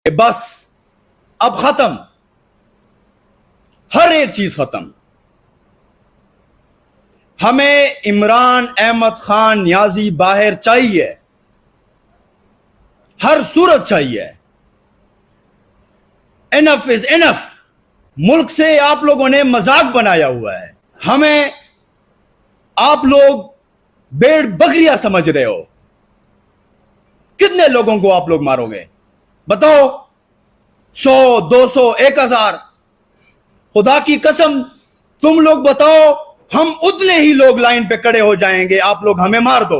कि बस अब खत्म, हर एक चीज खत्म। हमें इमरान अहमद खान नियाजी बाहर चाहिए, हर सूरत चाहिए। Enough is enough. मुल्क से आप लोगों ने मजाक बनाया हुआ है। हमें आप लोग भेड़ बकरियां समझ रहे हो। कितने लोगों को आप लोग मारोगे बताओ? 100, 200, 1000? खुदा की कसम तुम लोग बताओ, हम उतने ही लोग लाइन पे खड़े हो जाएंगे। आप लोग हमें मार दो,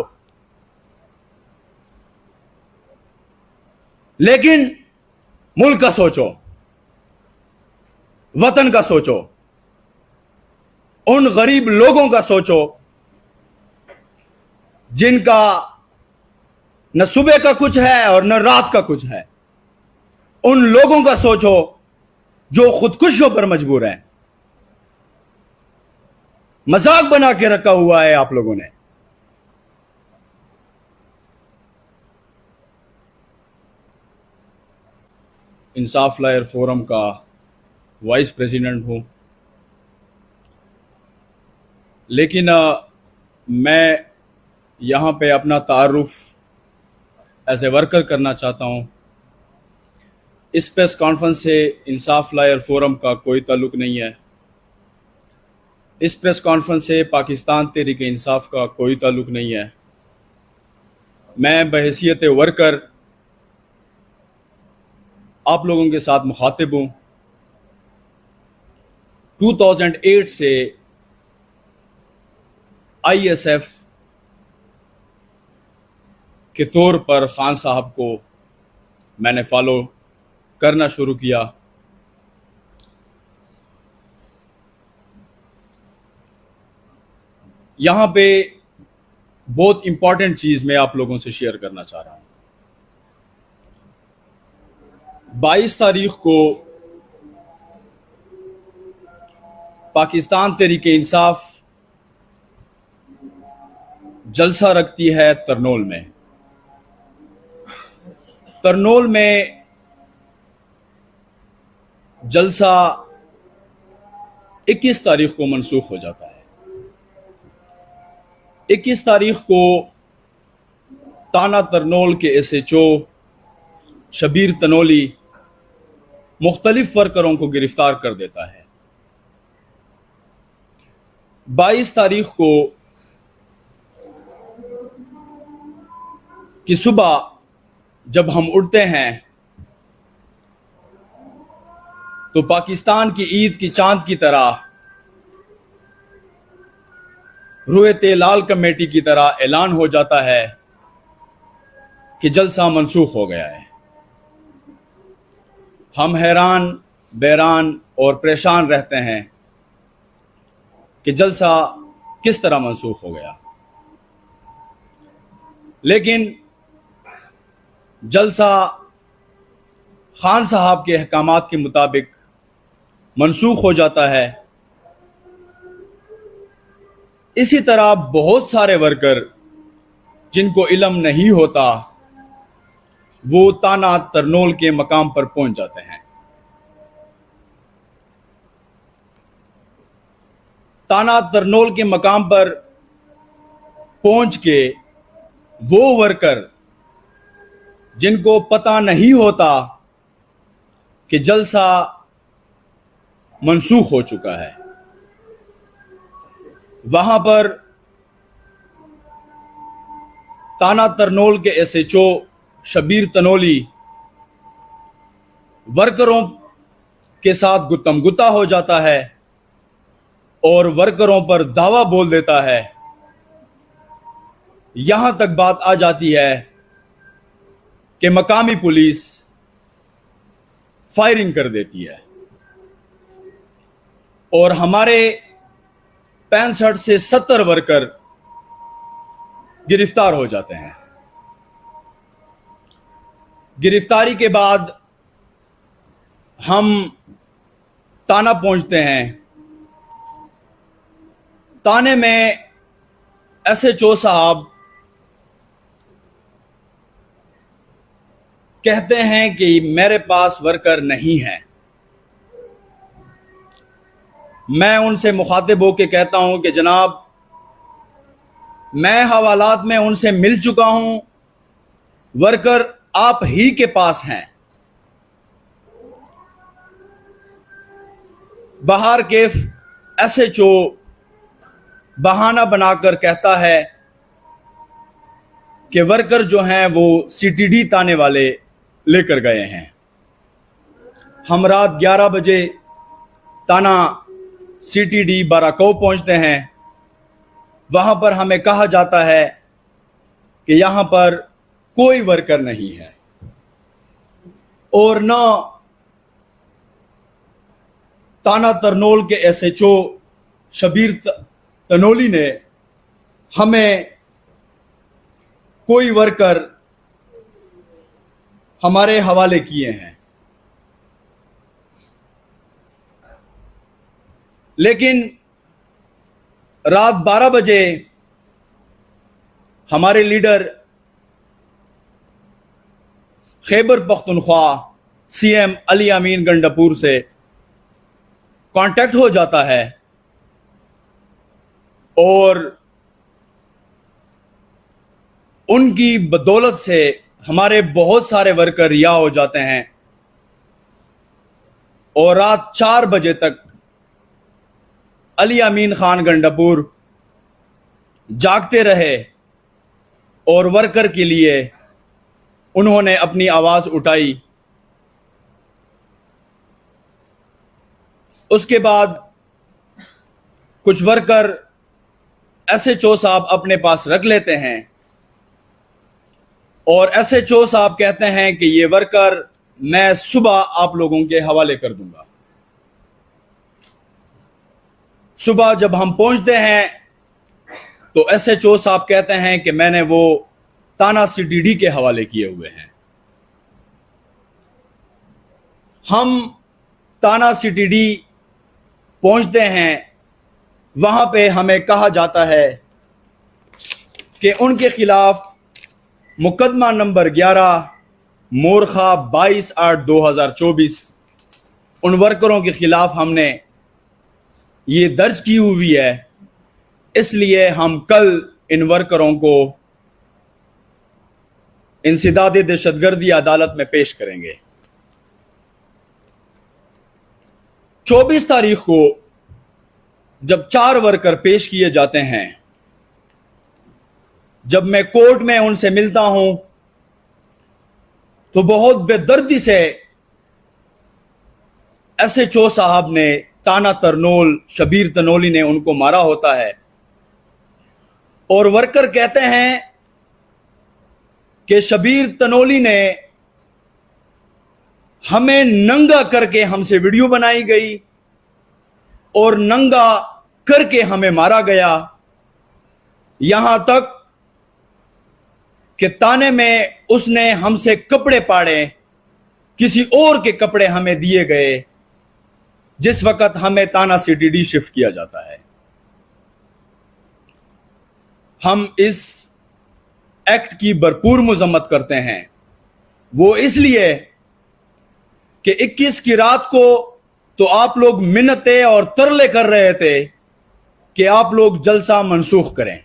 लेकिन मुल्क का सोचो, वतन का सोचो, उन गरीब लोगों का सोचो जिनका न सुबह का कुछ है और न रात का कुछ है। उन लोगों का सोचो जो खुदकुशियों पर मजबूर हैं। मजाक बना के रखा हुआ है आप लोगों ने। इंसाफ लायर फोरम का वाइस प्रेसिडेंट हूं, लेकिन मैं यहां पे अपना तारुफ एज ए वर्कर करना चाहता हूं। इस प्रेस कॉन्फ्रेंस से इंसाफ लायर फोरम का कोई ताल्लुक नहीं है। इस प्रेस कॉन्फ्रेंस से पाकिस्तान तहरीक इंसाफ का कोई ताल्लुक नहीं है। मैं बहैसियत वर्कर आप लोगों के साथ मुखातिब हूं। 2008 से ISF के तौर पर खान साहब को मैंने फॉलो करना शुरू किया। यहां पे बहुत इंपॉर्टेंट चीज मैं आप लोगों से शेयर करना चाह रहा हूं। 22 तारीख को पाकिस्तान तहरीक इंसाफ जलसा रखती है तरनोल में। तरनोल में जलसा 21 तारीख को मनसूख हो जाता है। 21 तारीख को ताना तरनोल के SHO शबीर तनोली मुख्तलिफ वर्करों को गिरफ्तार कर देता है। 22 तारीख को की सुबह जब हम उठते हैं तो पाकिस्तान की ईद की चांद की तरह, रुएते लाल कमेटी की तरह ऐलान हो जाता है कि जलसा मनसूख हो गया है। हम हैरान, बैरान और परेशान रहते हैं कि जलसा किस तरह मनसूख हो गया। लेकिन जलसा खान साहब के अहकामात के मुताबिक मनसूख हो जाता है। इसी तरह बहुत सारे वर्कर जिनको इल्म नहीं होता वो ताना तरनोल के मकाम पर पहुंच जाते हैं। ताना तरनोल के मकाम पर पहुंच के वो वर्कर जिनको पता नहीं होता कि जलसा मनसूख हो चुका है, वहां पर ताना तरनोल के SHO शबीर तनोली वर्करों के साथ गुत्तम गुत्ता हो जाता है और वर्करों पर दावा बोल देता है। यहां तक बात आ जाती है कि मकामी पुलिस फायरिंग कर देती है और हमारे 65 से 70 वर्कर गिरफ्तार हो जाते हैं। गिरफ्तारी के बाद हम ताना पहुंचते हैं। ताने में SHO साहब कहते हैं कि मेरे पास वर्कर नहीं है। मैं उनसे मुखातिब होकर कहता हूं कि जनाब, मैं हवालात में उनसे मिल चुका हूं, वर्कर आप ही के पास हैं। बाहर के SHO बहाना बनाकर कहता है कि वर्कर जो हैं वो CTD ताने वाले लेकर गए हैं। हम रात 11 बजे ताना CTD बाराको पहुंचते हैं। वहां पर हमें कहा जाता है कि यहां पर कोई वर्कर नहीं है और न ताना तरनोल के SHO शबीर तनोली ने हमें कोई वर्कर हमारे हवाले किए हैं। लेकिन रात 12 बजे हमारे लीडर खैबर पख्तूनख्वा CM अली अमीन गंडापुर से कांटेक्ट हो जाता है और उनकी बदौलत से हमारे बहुत सारे वर्कर रिहा हो जाते हैं और रात 4 बजे तक अली अमीन खान गंडापुर जागते रहे और वर्कर के लिए उन्होंने अपनी आवाज उठाई। उसके बाद कुछ वर्कर SHO साहब अपने पास रख लेते हैं और SHO साहब कहते हैं कि ये वर्कर मैं सुबह आप लोगों के हवाले कर दूंगा। सुबह जब हम पहुंचते हैं तो SHO साहब कहते हैं कि मैंने वो ताना CTD के हवाले किए हुए हैं। हम ताना CTD पहुंचते हैं। वहां पे हमें कहा जाता है कि उनके खिलाफ मुकदमा नंबर 11 मोरखा 22/8/2024 उन वर्करों के खिलाफ हमने ये दर्ज की हुई है। इसलिए हम कल इन वर्करों को इंसदाद दहशतगर्दी अदालत में पेश करेंगे। 24 तारीख को जब 4 वर्कर पेश किए जाते हैं, जब मैं कोर्ट में उनसे मिलता हूं तो बहुत बेदर्दी से SHO साहब ने ताना तरनोल शबीर तनोली ने उनको मारा होता है और वर्कर कहते हैं कि शबीर तनोली ने हमें नंगा करके हमसे वीडियो बनाई गई और नंगा करके हमें मारा गया। यहां तक कि ताने में उसने हमसे कपड़े पाड़े, किसी और के कपड़े हमें दिए गए जिस वक्त हमें ताना CTD शिफ्ट किया जाता है। हम इस एक्ट की भरपूर मजम्मत करते हैं। वो इसलिए कि 21 की रात को तो आप लोग मिन्नतें और तरले कर रहे थे कि आप लोग जलसा मनसूख करें,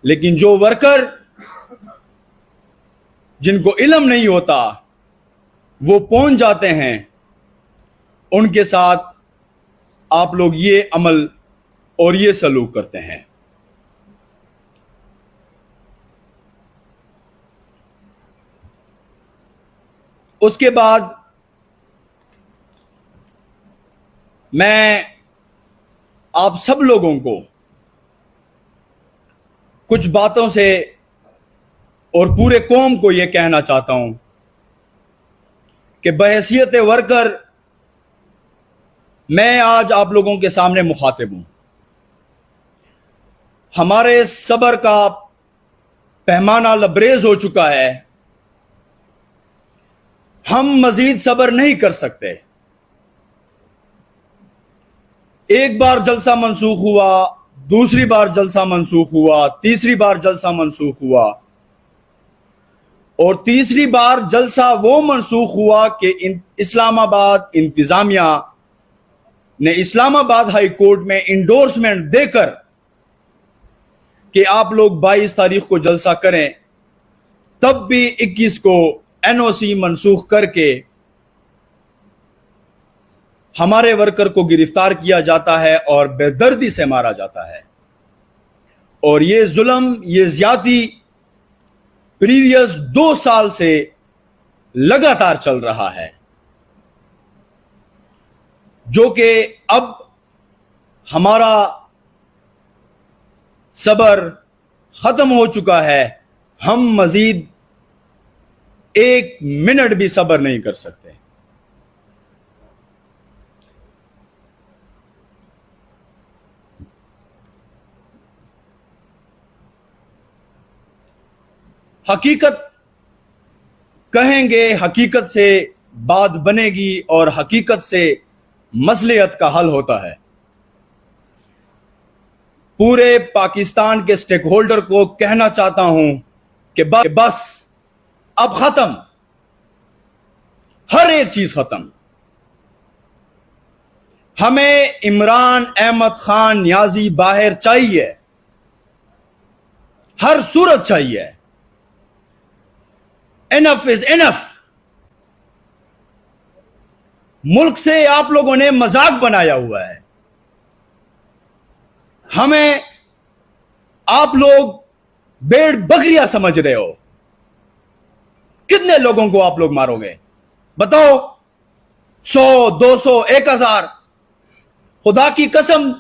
लेकिन जो वर्कर जिनको इल्म नहीं होता वो पहुंच जाते हैं, उनके साथ आप लोग ये अमल और ये सलूक करते हैं। उसके बाद मैं आप सब लोगों को कुछ बातों से और पूरे कौम को यह कहना चाहता हूं कि बहैसियत वर्कर मैं आज आप लोगों के सामने मुखातिब हूं। हमारे सब्र का पैमाना लबरेज हो चुका है। हम मजीद सब्र नहीं कर सकते। एक बार जलसा मनसूख हुआ, दूसरी बार जलसा मनसूख हुआ, तीसरी बार जलसा मनसूख हुआ और तीसरी बार जलसा वो मनसूख हुआ कि इस्लामाबाद इंतजामिया ने इस्लामाबाद हाई कोर्ट में इंडोर्समेंट देकर कि आप लोग 22 तारीख को जलसा करें, तब भी 21 को एनओसी मनसूख करके हमारे वर्कर को गिरफ्तार किया जाता है और बेदर्दी से मारा जाता है। और ये जुल्म, ये ज्यादती प्रीवियस 2 साल से लगातार चल रहा है, जो कि अब हमारा सब्र खत्म हो चुका है। हम मजीद 1 मिनट भी सब्र नहीं कर सकते। हकीकत कहेंगे, हकीकत से बात बनेगी और हकीकत से मसलियत का हल होता है। पूरे पाकिस्तान के स्टेक होल्डर को कहना चाहता हूं कि बस अब खत्म, हर एक चीज खत्म। हमें इमरान अहमद खान नियाजी बाहर चाहिए, हर सूरत चाहिए। Enough is enough. मुल्क से आप लोगों ने मजाक बनाया हुआ है। हमें आप लोग भेड़ बकरियां समझ रहे हो। कितने लोगों को आप लोग मारोगे बताओ? 100, 200, 1000? खुदा की कसम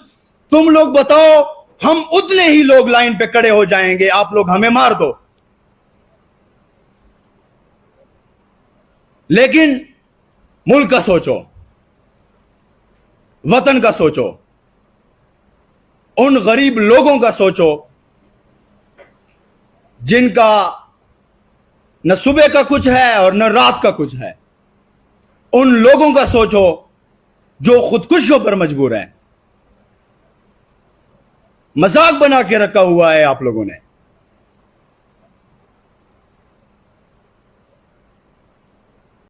तुम लोग बताओ, हम उतने ही लोग लाइन पे खड़े हो जाएंगे। आप लोग हमें मार दो, लेकिन मुल्क का सोचो, वतन का सोचो, उन गरीब लोगों का सोचो जिनका न सुबह का कुछ है और न रात का कुछ है। उन लोगों का सोचो जो खुदकुशियों पर मजबूर हैं। मजाक बना के रखा हुआ है आप लोगों ने।